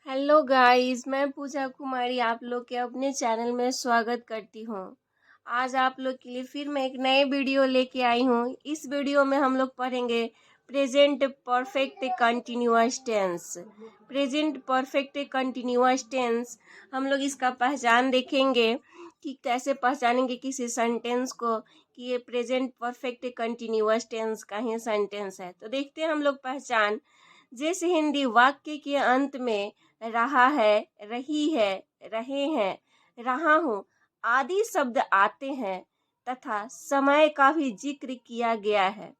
Hello guys, मैं पूजा कुमारी आप लोग के अपने चैनल में स्वागत करती हूँ। आज आप लोग के लिए फिर मैं एक नए वीडियो लेके आई हूँ। इस वीडियो में हम लोग पढ़ेंगे present perfect continuous tense. Present perfect continuous tense हम लोग इसका पहचान देखेंगे कि कैसे पहचानेंगे किसी सेंटेंस को कि ये प्रेजेंट परफेक्ट कंटिन्यूअस टेंस का ही सेंटेंस है। तो देखते हैं हम लोग पहचान। जैसे हिंदी वाक्य के अंत में रहा है, रही है, रहे हैं, रहा हूँ आदि शब्द आते हैं तथा समय का भी जिक्र किया गया है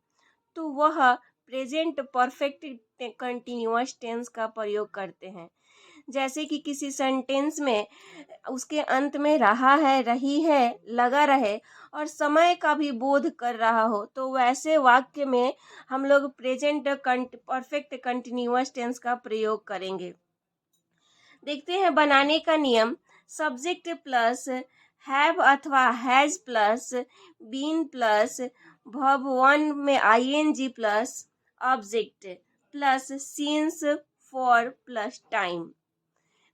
तो वह प्रेजेंट परफेक्ट कंटिन्यूअस टेंस का प्रयोग करते हैं। जैसे कि किसी सेंटेंस में उसके अंत में रहा है, रही है लगा रहे और समय का भी बोध कर रहा हो तो वैसे वाक्य में हम लोग प्रेजेंट परफेक्ट कंटिन्यूअस टेंस का प्रयोग करेंगे। देखते हैं बनाने का नियम। सब्जेक्ट प्लस हैव अथवा has plus been plus verb one में ING plus object plus since for plus time.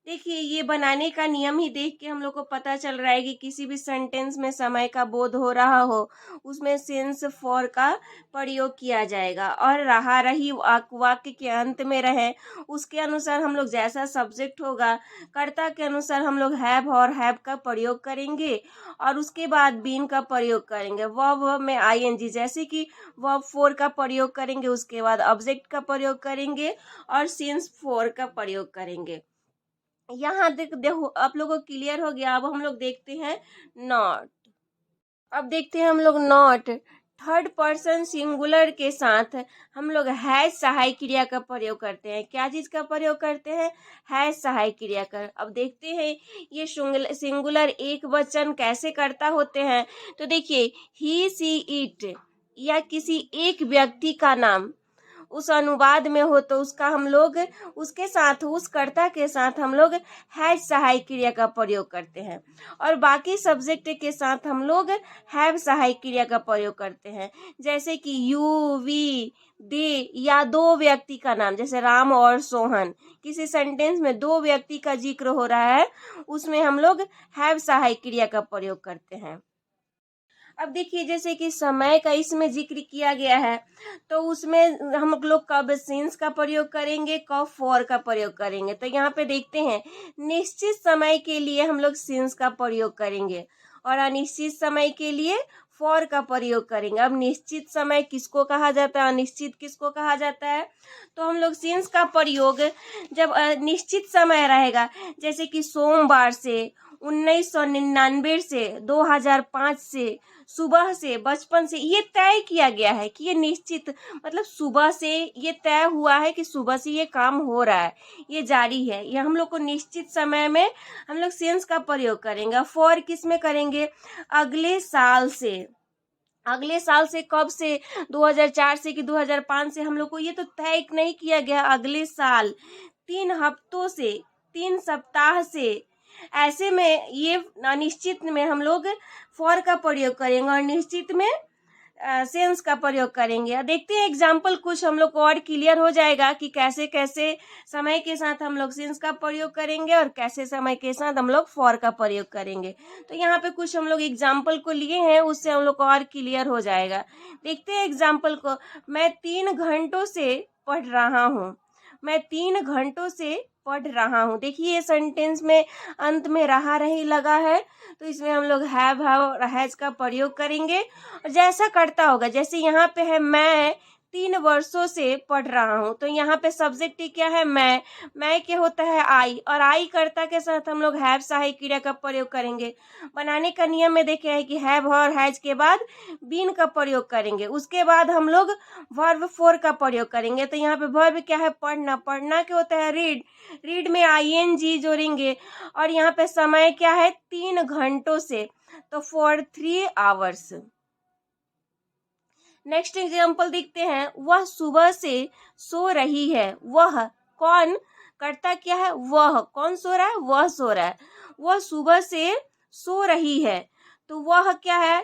देखिए ये बनाने का नियम ही देख के हम लोग को पता चल रहा है कि किसी भी सेंटेंस में समय का बोध हो रहा हो उसमें सेंस फॉर का प्रयोग किया जाएगा और रहा रही वाक्य के अंत में रहे उसके अनुसार हम लोग जैसा सब्जेक्ट होगा कर्ता के अनुसार हम लोग हैव और हैव का प्रयोग करेंगे और उसके बाद बीन का प्रयोग करेंगे। वर्ब में आईएनजी जैसे कि वर्ब फोर का प्रयोग करेंगे उसके बाद ऑब्जेक्ट का प्रयोग करेंगे और सिंस फोर का प्रयोग करेंगे। यहाँ देखो आप लोगों को क्लियर हो गया। अब हम लोग देखते हैं नॉट। अब देखते हैं हम लोग नॉट थर्ड पर्सन सिंगुलर के साथ हम लोग हैज सहायक क्रिया का प्रयोग करते हैं। क्या चीज का प्रयोग करते हैं? हैज सहायक क्रिया का। अब देखते हैं ये सिंगुलर एक वचन कैसे करता होते हैं। तो देखिए ही सी इट या किसी एक व्यक्ति का नाम उस अनुवाद में हो तो उसका हम लोग उसके साथ उस कर्ता के साथ हम लोग हैज सहायक क्रिया का प्रयोग करते हैं और बाकी सब्जेक्ट के साथ हम लोग हैव सहायक क्रिया का प्रयोग करते हैं। जैसे कि यू वी दे या दो व्यक्ति का नाम जैसे राम और सोहन किसी सेंटेंस में दो व्यक्ति का जिक्र हो रहा है उसमें हम लोग हैव सहायक क्रिया का प्रयोग करते हैं। अब देखिए जैसे कि समय का इसमें जिक्र किया गया है तो उसमें हम लोग कब सिंस का प्रयोग करेंगे कब फॉर का प्रयोग करेंगे। तो यहाँ पे देखते हैं निश्चित समय के लिए हम लोग सिंस का प्रयोग करेंगे और अनिश्चित समय के लिए फॉर का प्रयोग करेंगे। अब निश्चित समय किसको कहा जाता है, अनिश्चित किसको कहा जाता है? तो हम लोग सिंस का प्रयोग जब निश्चित समय रहेगा जैसे कि सोमवार से 1999 से 2005 से सुबह से बचपन से ये तय किया गया है कि ये निश्चित मतलब सुबह से ये तय हुआ है कि सुबह से ये काम हो रहा है ये जारी है। ये हम लोग को निश्चित समय में हम लोग सेंस का प्रयोग करेंगे। फॉर किस में करेंगे? अगले साल से। अगले साल से कब से? 2004 से कि 2005 से हम लोग को ये तो तय नहीं किया गया। अगले साल 3 हफ्तों से 3 सप्ताह से ऐसे में ये अनिश्चित में हम लोग फॉर का प्रयोग करेंगे और निश्चित में सेंस का प्रयोग करेंगे। देखते हैं एग्जाम्पल कुछ हम लोग को और क्लियर हो जाएगा कि कैसे कैसे समय के साथ हम लोग सेंस का प्रयोग करेंगे और कैसे समय के साथ हम लोग फॉर का प्रयोग करेंगे। तो यहाँ पे कुछ हम लोग एग्जाम्पल को लिए हैं उससे हम लोग को और क्लियर हो जाएगा। देखते हैं एग्जाम्पल को। मैं 3 घंटों से पढ़ रहा हूँ। मैं 3 घंटों से पढ़ रहा हूँ। देखिए ये सेंटेंस में अंत में रहा रही लगा है तो इसमें हम लोग हैव और हैज का प्रयोग करेंगे और जैसा करता होगा जैसे यहाँ पे है मैं 3 वर्षों से पढ़ रहा हूँ तो यहाँ पे सब्जेक्ट क्या है? मैं क्या होता है? आई और आई कर्ता के साथ हम लोग हैव सहायक क्रिया का प्रयोग करेंगे। बनाने का नियम में देखे है कि हैव और हैज के बाद बीन का प्रयोग करेंगे उसके बाद हम लोग वर्ब फोर का प्रयोग करेंगे। तो यहाँ पे वर्ब क्या है? पढ़ना। पढ़ना क्या होता है? रीड। रीड में आईएनजी जोड़ेंगे और यहाँ पे समय क्या है? 3 घंटों से तो फॉर 3 आवर्स। नेक्स्ट एग्जाम्पल देखते हैं। वह सुबह से सो रही है। वह कौन? करता क्या है? वह। कौन सो रहा है? वह सो रहा है। वह सुबह से सो रही है तो वह क्या है?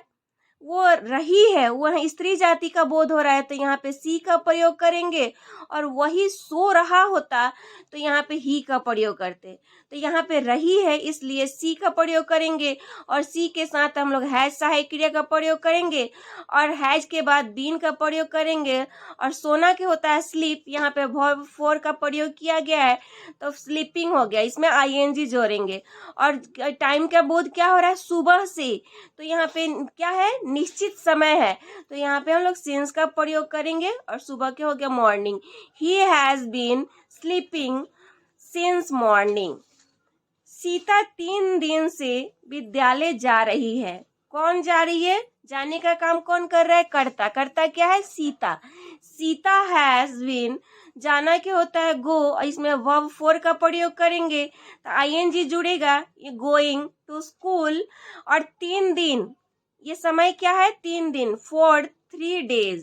वो रही है। वह स्त्री जाति का बोध हो रहा है तो यहाँ पे सी का प्रयोग करेंगे और वही सो रहा होता तो यहाँ पे ही का प्रयोग करते। तो यहाँ पे रही है इसलिए सी का प्रयोग करेंगे और सी के साथ हम लोग हैज सहायक क्रिया का प्रयोग करेंगे और हैज के बाद बीन का प्रयोग करेंगे और सोना के होता है स्लीप, यहाँ पे वर्ब फोर का प्रयोग किया गया है तो स्लीपिंग हो गया, इसमें आईएनजी जोड़ेंगे। और टाइम का बोध क्या हो रहा है, सुबह से, तो यहाँ पे क्या है, निश्चित समय है, तो यहाँ पे हम लोग सिंस का प्रयोग करेंगे और सुबह के हो गया morning. He has been sleeping since morning. Sita 3 दिन से विद्यालय जा रही है। कौन जा रही है, जाने का काम कौन कर रहा है, कर्ता। कर्ता क्या है, सीता। सीता हैज बीन, जाना क्या होता है गो, इसमें वर्ब फोर का प्रयोग करेंगे तो आईएनजी जुड़ेगा, ये गोइंग टू स्कूल। और 3 दिन, ये समय क्या है, 3 दिन, फॉर 3 days।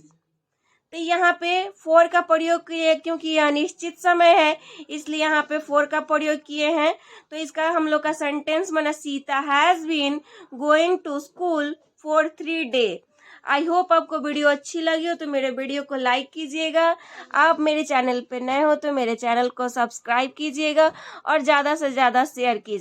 तो यहाँ पे फोर का प्रयोग किए क्योंकि यह अनिश्चित समय है इसलिए यहाँ पे फोर का प्रयोग किए हैं। तो इसका हम लोग का सेंटेंस बना, Sita has been going to school for 3 days। I hope आपको वीडियो अच्छी लगी हो तो मेरे वीडियो को लाइक कीजिएगा। आप मेरे चैनल पे नए हो तो मेरे चैनल को सब्सक्राइब कीजिएगा और ज़्यादा से ज़्यादा शेयर कीजिए।